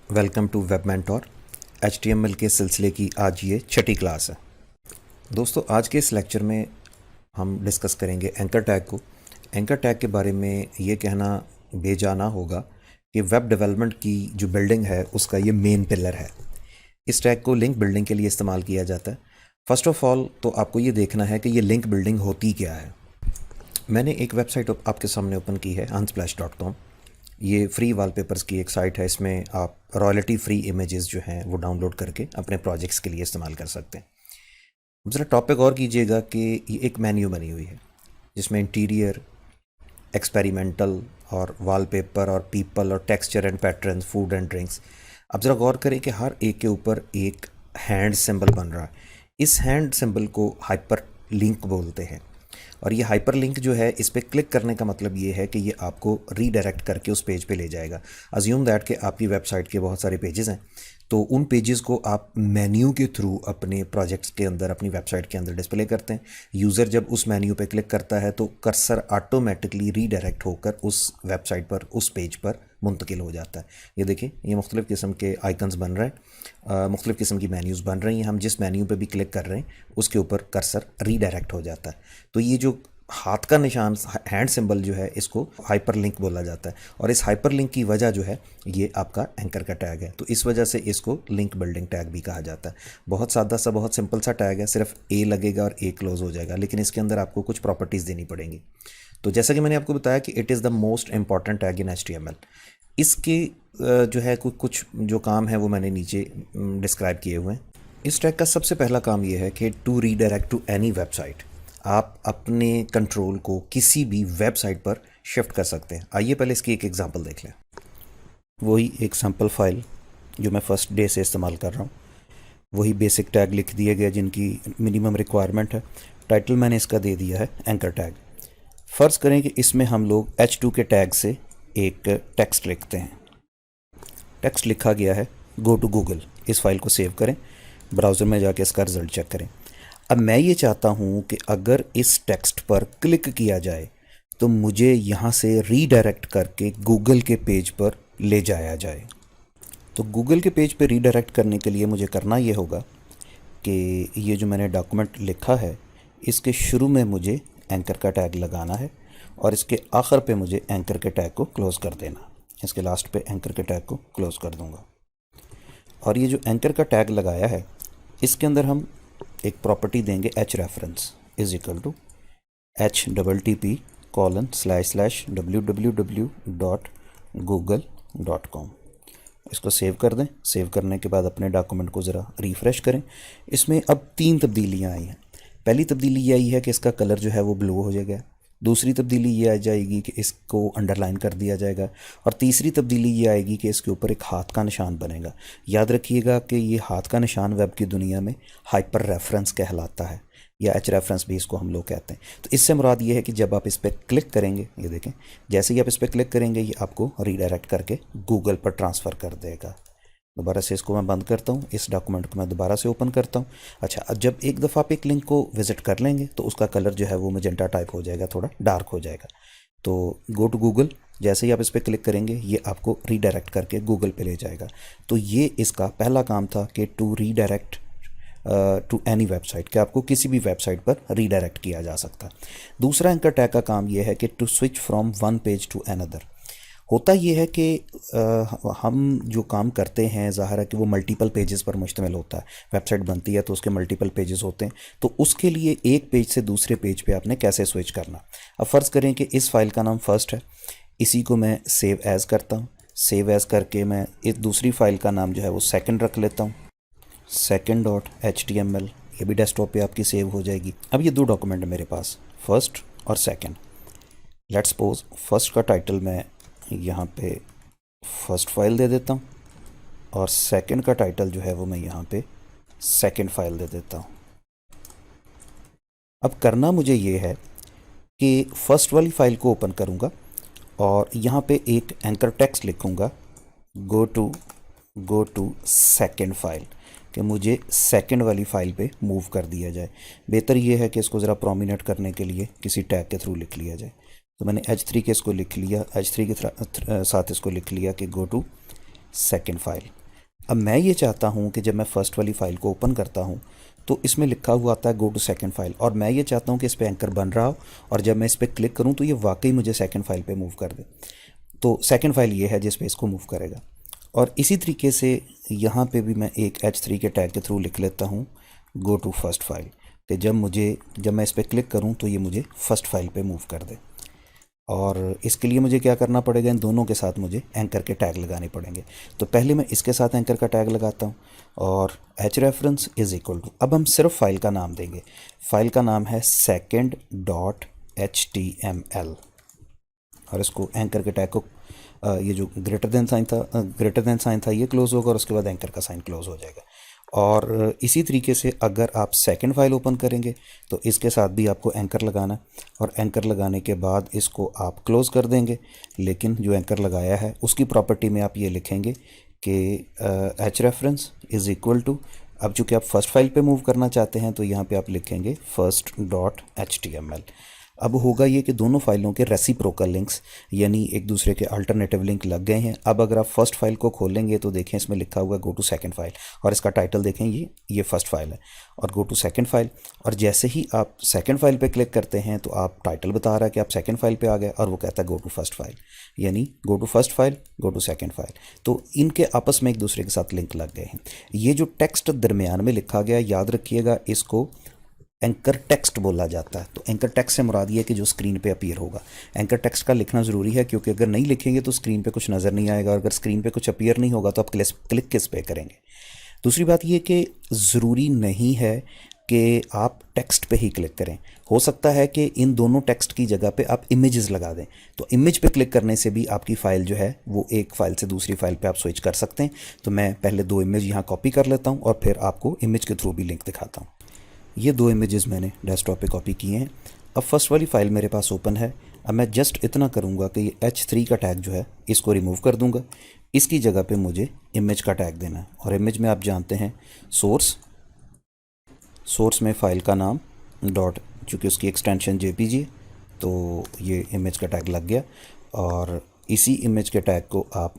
Welcome to Web Mentor. HTML के सिलसिले की आज ये छठी क्लास है। दोस्तों, आज के इस लेक्चर में हम डिस्कस करेंगे एंकर टैग को। एंकर टैग के बारे में ये कहना बेजाना होगा कि वेब डेवलपमेंट की जो बिल्डिंग है उसका ये मेन पिलर है। इस टैग को लिंक बिल्डिंग के लिए इस्तेमाल किया जाता है। फर्स्ट ऑफ ऑल तो आपको ये देखना है कि ये लिंक बिल्डिंग होती क्या है। मैंने एक वेबसाइट आपके सामने ओपन की है, unsplash.com। ये फ्री वॉलपेपर्स की एक साइट है। इसमें आप रॉयल्टी फ्री इमेजेस जो हैं वो डाउनलोड करके अपने प्रोजेक्ट्स के लिए इस्तेमाल कर सकते हैं। ज़रा टॉपिक और कीजिएगा कि ये एक मेन्यू बनी हुई है जिसमें इंटीरियर, एक्सपेरिमेंटल और वॉलपेपर और पीपल और texture and pattern, food and drinks. अब ज़रा गौर करें कि हर एक के ऊपर एक हैंड सिंबल बन रहा है। इस हैंड सिंबल को हाइपर लिंक बोलते हैं। और ये हाइपर लिंक जो है, इस पर क्लिक करने का मतलब ये है कि ये आपको रीडायरेक्ट करके उस पेज पे ले जाएगा। अज्यूम दैट कि आपकी वेबसाइट के बहुत सारे पेजेस हैं, तो उन पेजेस को आप मेन्यू के थ्रू अपने प्रोजेक्ट्स के अंदर, अपनी वेबसाइट के अंदर डिस्प्ले करते हैं। यूज़र जब उस मेन्यू पे क्लिक करता है तो कर्सर ऑटोमेटिकली रीडायरेक्ट होकर उस वेबसाइट पर, उस पेज पर मुंतकिल हो जाता है। ये देखिए, ये मुख्तलिफ़ किस्म के आइकन्स बन रहे हैं, मुख्तलिफ़ किस्म की मेन्यूज़ बन रही हैं। हम जिस मेन्यू पे भी क्लिक कर रहे हैं उसके ऊपर कर्सर रीडायरेक्ट हो जाता है। तो ये जो हाथ का निशान, हैंड सिंबल जो है, इसको हाइपर लिंक बोला जाता है। और इस हाइपर लिंक की वजह जो है, ये आपका एंकर का टैग है। तो इस वजह से इसको लिंक बिल्डिंग टैग भी कहा जाता है। बहुत सादा सा, बहुत सिंपल सा टैग है। सिर्फ ए लगेगा और ए क्लोज हो जाएगा, लेकिन इसके अंदर आपको कुछ प्रॉपर्टीज़ देनी पड़ेंगी। तो जैसा कि मैंने आपको बताया कि it is the most important tag in HTML। इसके जो है कुछ जो काम है वो मैंने नीचे डिस्क्राइब किए हुए हैं। इस टैग का सबसे पहला काम ये है कि to redirect to any website. आप अपने कंट्रोल को किसी भी वेबसाइट पर शिफ्ट कर सकते हैं। आइए पहले इसकी एक एग्जांपल देख लें। वही एक सैम्पल फाइल जो मैं फर्स्ट डे से इस्तेमाल कर रहा हूँ, वही बेसिक टैग लिख दिए गए जिनकी मिनिमम रिक्वायरमेंट है। टाइटल मैंने इसका दे दिया है एंकर टैग। फ़र्ज़ करें कि इसमें हम लोग H2 के टैग से एक टेक्स्ट लिखते हैं। टेक्स्ट लिखा गया है, गो टू गूगल। इस फाइल को सेव करें, ब्राउज़र में जाके इसका रिज़ल्ट चेक करें। अब मैं ये चाहता हूँ कि अगर इस टेक्स्ट पर क्लिक किया जाए तो मुझे यहाँ से रीडायरेक्ट करके गूगल के पेज पर ले जाया जाए। तो गूगल के पेज पर रीडायरेक्ट करने के लिए मुझे करना ये होगा कि ये जो मैंने डॉक्यूमेंट लिखा है, इसके शुरू में मुझे एंकर का टैग लगाना है और इसके आखिर पे मुझे एंकर के टैग को क्लोज़ कर देना। इसके लास्ट पे एंकर के टैग को क्लोज़ कर दूंगा। और ये जो एंकर का टैग लगाया है, इसके अंदर हम एक प्रॉपर्टी देंगे h reference is equal to http://www.google.com। इसको सेव कर दें। सेव करने के बाद अपने डॉक्यूमेंट को ज़रा रिफ़्रेश करें। इसमें अब 3 तब्दीलियाँ आई हैं। पहली तब्दीली ये आई है कि इसका कलर जो है वो ब्लू हो जाएगा। दूसरी तब्दीली ये आ जाएगी कि इसको अंडरलाइन कर दिया जाएगा। और तीसरी तब्दीली ये आएगी कि इसके ऊपर एक हाथ का निशान बनेगा। याद रखिएगा कि ये हाथ का निशान वेब की दुनिया में हाइपर रेफरेंस कहलाता है, या H रेफरेंस भी इसको हम लोग कहते हैं। तो इससे मुराद ये है कि जब आप इस पर क्लिक करेंगे, ये देखें, जैसे ही आप इस पर क्लिक करेंगे ये आपको रीडायरेक्ट करके गूगल पर ट्रांसफ़र कर देगा। दोबारा से इसको मैं बंद करता हूँ, इस डॉक्यूमेंट को मैं दोबारा से ओपन करता हूँ। अच्छा, अब जब एक दफ़ा आप एक लिंक को विज़िट कर लेंगे तो उसका कलर जो है वो मैजेंटा टाइप हो जाएगा, थोड़ा डार्क हो जाएगा। तो गो टू गूगल, जैसे ही आप इस पर क्लिक करेंगे ये आपको रीडायरेक्ट करके गूगल पे ले जाएगा। तो ये इसका पहला काम था कि to redirect to any website, कि आपको किसी भी वेबसाइट पर रीडायरेक्ट किया जा सकता है। दूसरा एंकर टैग का काम ये है कि to switch from one page to another. होता ये है कि हम जो काम करते हैं, ज़ाहिर है कि वो मल्टीपल पेजेस पर मुश्तमिल होता है। वेबसाइट बनती है तो उसके मल्टीपल पेजेस होते हैं। तो उसके लिए एक पेज से दूसरे पेज पे आपने कैसे स्विच करना। अब फ़र्ज़ करें कि इस फाइल का नाम फर्स्ट है, इसी को मैं सेव एज़ करता हूँ। सेव एज़ करके मैं इस दूसरी फाइल का नाम जो है वो सेकेंड रख लेता हूँ, second.html। ये भी डेस्कटॉप पे आपकी सेव हो जाएगी। अब ये 2 डॉक्यूमेंट है मेरे पास, फर्स्ट और सेकंड। लेट्स सपोज फर्स्ट का टाइटल मैं यहाँ पे फर्स्ट फाइल दे देता हूँ और सेकंड का टाइटल जो है वो मैं यहाँ पे सेकंड फाइल दे देता हूँ। अब करना मुझे ये है कि फ़र्स्ट वाली फ़ाइल को ओपन करूँगा और यहाँ पे एक एंकर टेक्स्ट लिखूँगा, गो टू सेकंड फाइल, कि मुझे सेकंड वाली फ़ाइल पे मूव कर दिया जाए। बेहतर ये है कि इसको ज़रा प्रोमिनेंट करने के लिए किसी टैग के थ्रू लिख लिया जाए। तो मैंने H3 के इसको लिख लिया, H3 के साथ इसको लिख लिया कि गो टू सेकंड फाइल। अब मैं ये चाहता हूँ कि जब मैं फ़र्स्ट वाली फ़ाइल को ओपन करता हूँ तो इसमें लिखा हुआ आता है गो टू सेकंड फाइल, और मैं ये चाहता हूँ कि इस पर एंकर बन रहा हो और जब मैं इस पर क्लिक करूँ तो ये वाकई मुझे सेकंड फाइल पे मूव कर दे। तो सेकंड फाइल ये है जिस पे इसको मूव करेगा। और इसी तरीके से यहाँ पे भी मैं एक H3 के टैग के थ्रू लिख लेता हूँ गो टू फर्स्ट फाइल, कि जब मैं इस पर क्लिक करूँ तो ये मुझे फर्स्ट फाइल पे मूव कर दे। और इसके लिए मुझे क्या करना पड़ेगा, इन दोनों के साथ मुझे एंकर के टैग लगाने पड़ेंगे। तो पहले मैं इसके साथ एंकर का टैग लगाता हूँ और H reference is equal to, अब हम सिर्फ फाइल का नाम देंगे। फाइल का नाम है second.html और इसको एंकर के टैग को ये जो ग्रेटर देन साइन था ये क्लोज होगा और उसके बाद एंकर का साइन क्लोज हो जाएगा। और इसी तरीके से अगर आप सेकंड फाइल ओपन करेंगे तो इसके साथ भी आपको एंकर लगाना, और एंकर लगाने के बाद इसको आप क्लोज़ कर देंगे। लेकिन जो एंकर लगाया है उसकी प्रॉपर्टी में आप ये लिखेंगे कि H reference is equal to, अब चूँकि आप फर्स्ट फाइल पे मूव करना चाहते हैं तो यहाँ पे आप लिखेंगे first.html। अब होगा ये कि दोनों फाइलों के रेसिप्रोकल लिंक्स यानी एक दूसरे के अल्टरनेटिव लिंक लग गए हैं। अब अगर आप फर्स्ट फाइल को खोलेंगे तो देखें इसमें लिखा हुआ गो टू सेकंड फाइल, और इसका टाइटल देखें ये फर्स्ट फाइल है और गो टू सेकंड फाइल। और जैसे ही आप सेकंड फाइल पे क्लिक करते हैं तो आप टाइटल बता रहा है कि आप सेकंड फाइल पे आ गए, और वो कहता है गो टू फर्स्ट फाइल, यानी go to first file go to second file. तो इनके आपस में एक दूसरे के साथ लिंक लग गए हैं। ये जो टेक्स्ट दरमियान में लिखा गया, याद रखिएगा इसको एंकर टेक्स्ट बोला जाता है। तो एंकर टेक्स्ट से मुराद ये है कि जो स्क्रीन पे अपीयर होगा। एंकर टेक्स्ट का लिखना ज़रूरी है क्योंकि अगर नहीं लिखेंगे तो स्क्रीन पे कुछ नज़र नहीं आएगा, और अगर स्क्रीन पे कुछ अपीयर नहीं होगा तो आप क्लिक किस पे करेंगे। दूसरी बात ये कि ज़रूरी नहीं है कि आप टेक्स्ट पे ही क्लिक करें, हो सकता है कि इन दोनों टेक्स्ट की जगह पे आप इमेजेस लगा दें। तो इमेज पे क्लिक करने से भी आपकी फ़ाइल जो है वो एक फ़ाइल से दूसरी फ़ाइल पे आप स्विच कर सकते हैं। तो मैं पहले 2 इमेज यहाँ कॉपी कर लेता हूँ और फिर आपको इमेज के थ्रू भी लिंक दिखाता हूँ। ये 2 इमेजेस मैंने डेस्कटॉप पे कॉपी किए हैं। अब फर्स्ट वाली फ़ाइल मेरे पास ओपन है। अब मैं जस्ट इतना करूँगा कि ये H3 का टैग जो है इसको रिमूव कर दूँगा। इसकी जगह पे मुझे इमेज का टैग देना है, और इमेज में आप जानते हैं सोर्स में फ़ाइल का नाम डॉट, चूँकि उसकी एक्सटेंशन JPG है तो ये इमेज का टैग लग गया। और इसी इमेज के टैग को आप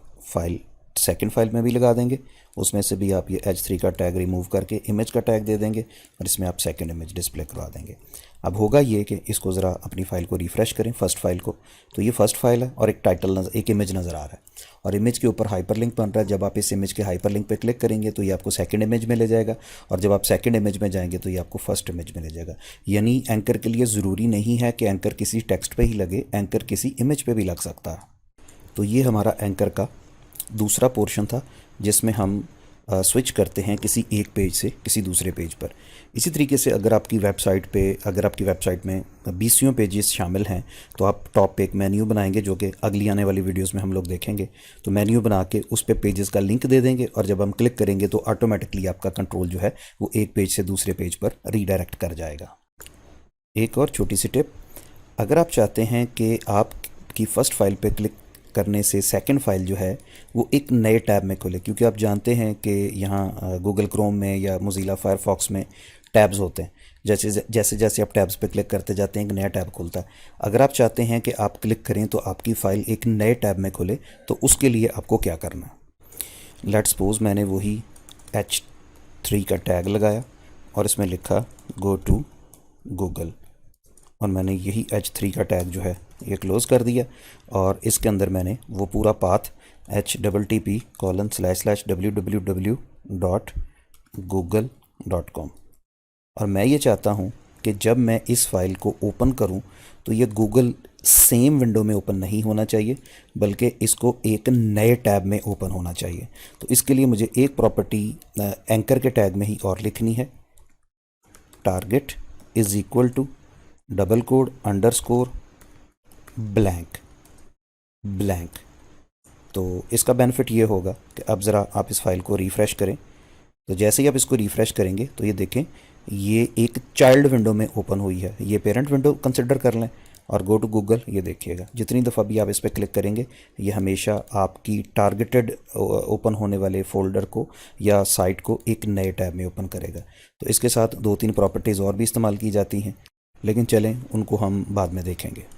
सेकंड फाइल में भी लगा देंगे, उसमें से भी आप ये H3 का टैग रिमूव करके इमेज का टैग दे देंगे और इसमें आप सेकंड इमेज डिस्प्ले करवा देंगे। अब होगा ये कि इसको ज़रा अपनी फ़ाइल को रिफ़्रेश करें, फर्स्ट फाइल को, तो ये फर्स्ट फाइल है और एक इमेज नज़र आ रहा है और इमेज के ऊपर हाइपरलिंक बन रहा है। जब आप इस इमेज के हाइपरलिंक पे क्लिक करेंगे तो ये आपको सेकंड इमेज में ले जाएगा, और जब आप सेकंड इमेज में जाएंगे तो ये आपको फर्स्ट इमेज में ले जाएगा। यानी एंकर के लिए ज़रूरी नहीं है कि एंकर किसी टेक्स्ट पर ही लगे, एंकर किसी इमेज पर भी लग सकता है। तो ये हमारा एंकर का दूसरा पोर्शन था जिसमें हम स्विच करते हैं किसी एक पेज से किसी दूसरे पेज पर। इसी तरीके से अगर आपकी वेबसाइट में 20 पेजेस शामिल हैं तो आप टॉप पे एक मेन्यू बनाएंगे, जो कि अगली आने वाली वीडियोस में हम लोग देखेंगे। तो मेन्यू बना के उस पे पेजेस का लिंक दे देंगे, और जब हम क्लिक करेंगे तो ऑटोमेटिकली आपका कंट्रोल जो है वो एक पेज से दूसरे पेज पर रीडायरेक्ट कर जाएगा। एक और छोटी सी टिप, अगर आप चाहते हैं कि आपकी फ़र्स्ट फाइल पे क्लिक करने से सेकंड फाइल जो है वो एक नए टैब में खुले, क्योंकि आप जानते हैं कि यहाँ गूगल क्रोम में या मोज़िला फायरफॉक्स में टैब्स होते हैं। जैसे जैसे आप टैब्स पे क्लिक करते जाते हैं एक नया टैब खुलता है। अगर आप चाहते हैं कि आप क्लिक करें तो आपकी फ़ाइल एक नए टैब में खुले, तो उसके लिए आपको क्या करना है, लेट्स सपोज मैंने वही H3 का टैग लगाया और इसमें लिखा गो टू गूगल, और मैंने यही H3 का टैग जो है ये क्लोज़ कर दिया, और इसके अंदर मैंने वो पूरा पाथ http://www.google.com, और मैं ये चाहता हूँ कि जब मैं इस फाइल को ओपन करूँ तो ये गूगल सेम विंडो में ओपन नहीं होना चाहिए, बल्कि इसको एक नए टैब में ओपन होना चाहिए। तो इसके लिए मुझे एक प्रॉपर्टी एंकर के टैग में ही और लिखनी है, target is equal to $:blank। तो इसका बेनिफिट ये होगा कि अब ज़रा आप इस फाइल को रिफ़्रेश करें। तो जैसे ही आप इसको रिफ़्रेश करेंगे तो ये देखें ये एक चाइल्ड विंडो में ओपन हुई है, ये पेरेंट विंडो कंसिडर कर लें, और गो टू गूगल ये देखिएगा जितनी दफ़ा भी आप इस पर क्लिक करेंगे ये हमेशा आपकी टारगेटेड ओपन होने वाले फ़ोल्डर को या साइट को एक नए टैब में ओपन करेगा। तो इसके साथ 2-3 प्रॉपर्टीज़ और भी इस्तेमाल की जाती हैं, लेकिन चलें उनको हम बाद में देखेंगे।